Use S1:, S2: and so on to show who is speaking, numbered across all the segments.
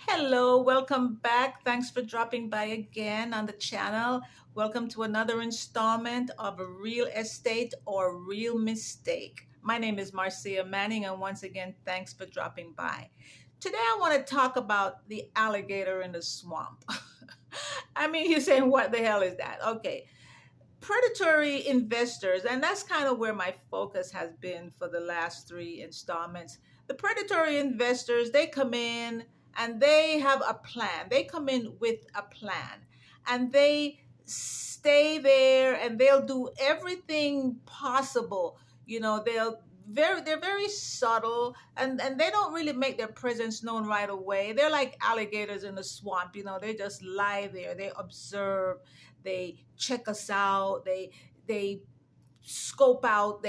S1: Hello, welcome back. Thanks for dropping by again on the channel. Welcome to another installment of Real Estate or Real Mistake. My name is Marcia Manning, and once again, thanks for dropping by. Today, I want to talk about the alligator in the swamp. I mean, you're saying, what the hell is that? Okay, predatory investors, and that's kind of where my focus has been for the last three installments. The predatory investors, they come in and they have a plan. They come in with a plan and they stay there and they'll do everything possible. They're very subtle, and they don't really make their presence known right away. They're like alligators in the swamp. They just lie there, they observe, they check us out, they scope out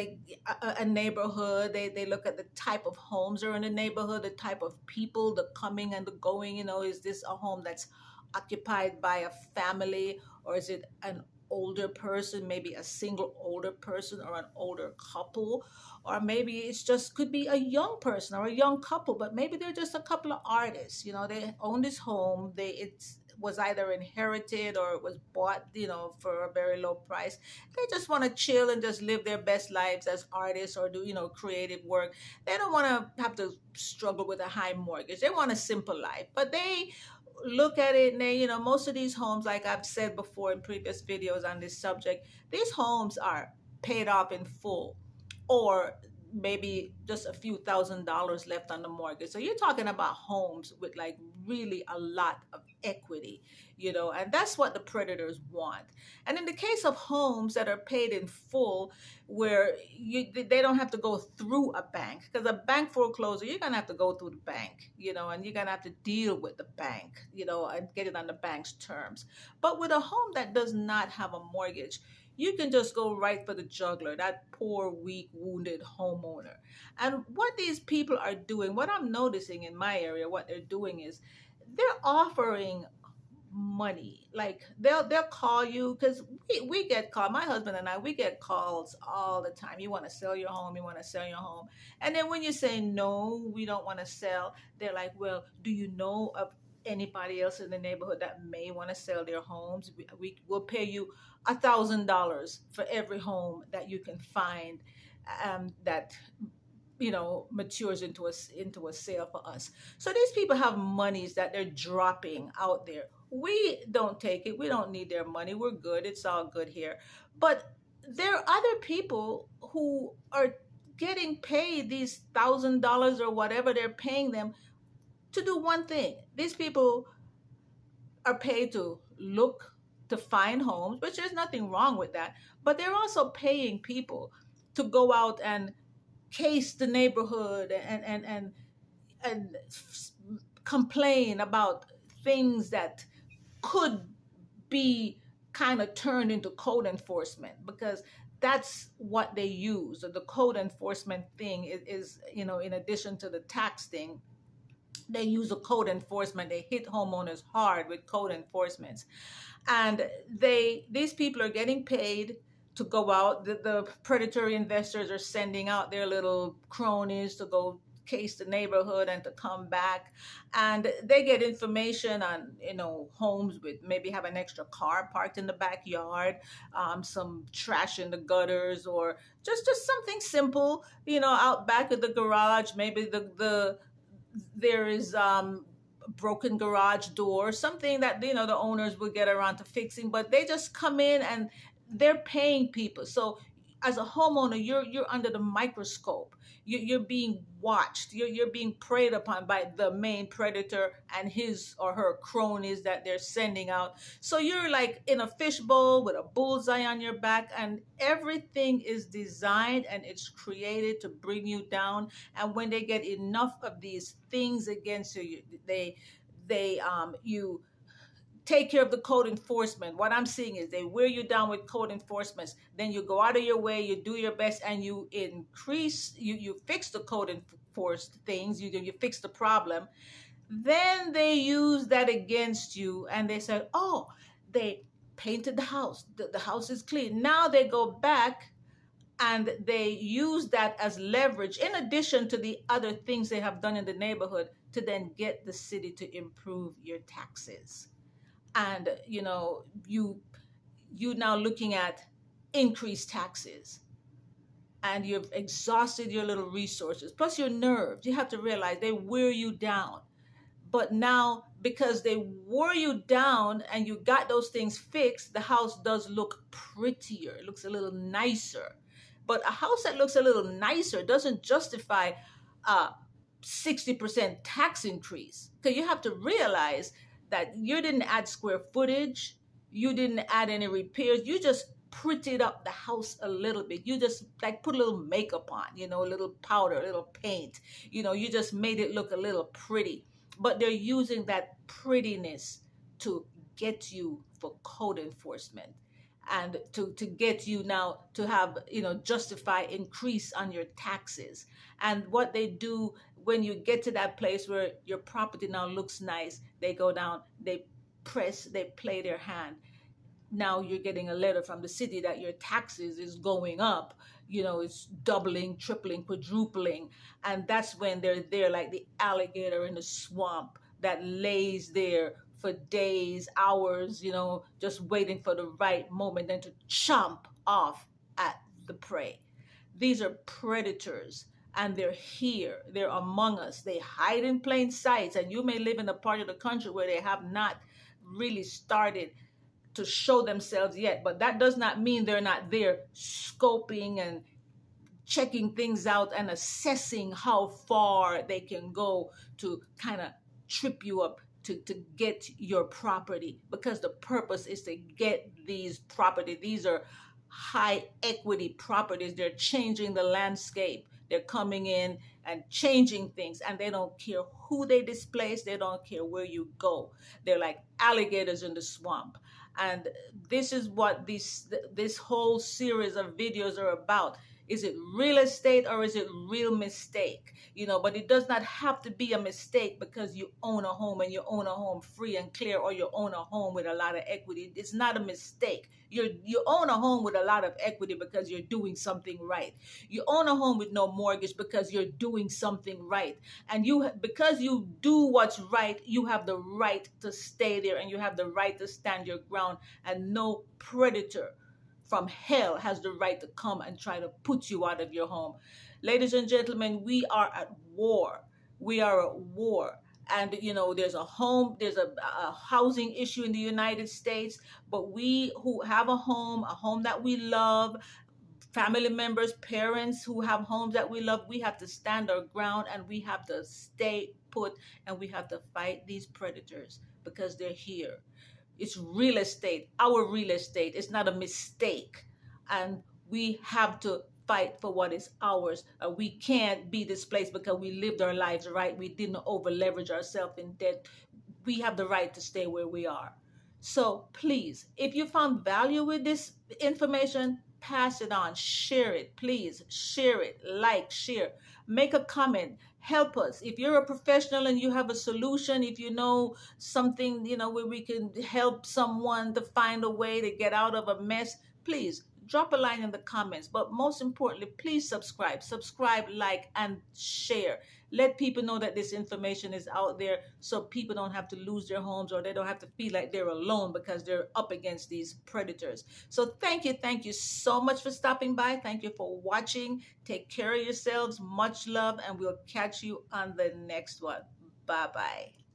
S1: a neighborhood. They look at the type of homes are in the neighborhood, the type of people, the coming and the going. Is this a home that's occupied by a family, or is it an older person, maybe a single older person or an older couple, or maybe it's just could be a young person or a young couple, but maybe they're just a couple of artists. They own this home, they it's was either inherited or it was bought, for a very low price. They just want to chill and just live their best lives as artists or do, creative work. They don't want to have to struggle with a high mortgage. They want a simple life. But they look at it and most of these homes, like I've said before in previous videos on this subject, these homes are paid off in full, or maybe just a few $1,000s left on the mortgage. So you're talking about homes with like really a lot of equity, and that's what the predators want. And in the case of homes that are paid in full, where they don't have to go through a bank, because a bank foreclosure, you're going to have to go through the bank, and you're going to have to deal with the bank, and get it on the bank's terms. But with a home that does not have a mortgage, you can just go right for the juggler, that poor, weak, wounded homeowner. And what these people are doing, what I'm noticing in my area, what they're doing is they're offering money. Like they'll call you, because we get called, my husband and I, we get calls all the time. You want to sell your home, you want to sell your home. And then when you say no, we don't want to sell, they're like, well, do you know of anybody else in the neighborhood that may want to sell their homes? We will pay you $1,000 for every home that you can find, that matures into a sale for us. So these people have monies that they're dropping out there. We don't take it. We don't need their money. We're good. It's all good here. But there are other people who are getting paid these $1,000 or whatever they're paying them to do one thing. These people are paid to look, to find homes, which there's nothing wrong with that. But they're also paying people to go out and case the neighborhood and complain about things that could be kind of turned into code enforcement, because that's what they use. The code enforcement thing is, in addition to the tax thing, they use a code enforcement. They hit homeowners hard with code enforcements. And these people are getting paid to go out. The predatory investors are sending out their little cronies to go case the neighborhood and to come back, and they get information on homes with maybe have an extra car parked in the backyard, some trash in the gutters, or just something simple, out back of the garage. Maybe there is broken garage door, something that the owners will get around to fixing, but they just come in and they're paying people. So as a homeowner, you're under the microscope. You're being watched. You're being preyed upon by the main predator and his or her cronies that they're sending out. So you're like in a fishbowl with a bullseye on your back, and everything is designed and it's created to bring you down. And when they get enough of these things against you, you take care of the code enforcement. What I'm seeing is they wear you down with code enforcements. Then you go out of your way, you do your best, and you increase, you fix the code enforced things, you fix the problem. Then they use that against you, and they say, oh, they painted the house. The house is clean. Now they go back And they use that as leverage in addition to the other things they have done in the neighborhood to then get the city to improve your taxes. And you now looking at increased taxes, and you've exhausted your little resources plus your nerves. You have to realize they wear you down. But now, because they wore you down and you got those things fixed, the house does look prettier. It looks a little nicer. But a house that looks a little nicer doesn't justify a 60% tax increase. Because you have to realize that you didn't add square footage, you didn't add any repairs, you just prettied up the house a little bit. You just like put a little makeup on, a little powder, a little paint. You just made it look a little pretty. But they're using that prettiness to get you for code enforcement, and to get you now to have, justify increase on your taxes. And what they do when you get to that place where your property now looks nice, they go down, they play their hand. Now you're getting a letter from the city that your taxes is going up, it's doubling, tripling, quadrupling. And that's when they're there like the alligator in the swamp that lays there for days, hours, just waiting for the right moment then to chomp off at the prey. These are predators, and they're here, they're among us, they hide in plain sight. And you may live in a part of the country where they have not really started to show themselves yet, but that does not mean they're not there scoping and checking things out and assessing how far they can go to kind of trip you up to get your property, because the purpose is to get these property. These are high equity properties. They're changing the landscape. They're coming in and changing things, and they don't care who they displace. They don't care where you go. They're like alligators in the swamp. And this is what this whole series of videos are about. Is it real estate or is it real mistake? But it does not have to be a mistake because you own a home and you own a home free and clear, or you own a home with a lot of equity. It's not a mistake. You own a home with a lot of equity because you're doing something right. You own a home with no mortgage because you're doing something right. And because you do what's right, you have the right to stay there, and you have the right to stand your ground, and no predator from hell has the right to come and try to put you out of your home. Ladies and gentlemen, we are at war. We are at war. And, there's a housing issue in the United States, but we who have a home that we love, family members, parents who have homes that we love, we have to stand our ground, and we have to stay put, and we have to fight these predators because they're here. It's real estate, our real estate. It's not a mistake. And we have to fight for what is ours. We can't be displaced because we lived our lives right. We didn't over leverage ourselves in debt. We have the right to stay where we are. So please, if you found value with this information, pass it on, share it, please share it, like, share, make a comment, help us. If you're a professional and you have a solution, if you know something, where we can help someone to find a way to get out of a mess, please drop a line in the comments. But most importantly, please subscribe, like, and share. Let people know that this information is out there, so people don't have to lose their homes, or they don't have to feel like they're alone because they're up against these predators. So thank you so much for stopping by. Thank you for watching. Take care of yourselves. Much love, and we'll catch you on the next one. Bye-bye.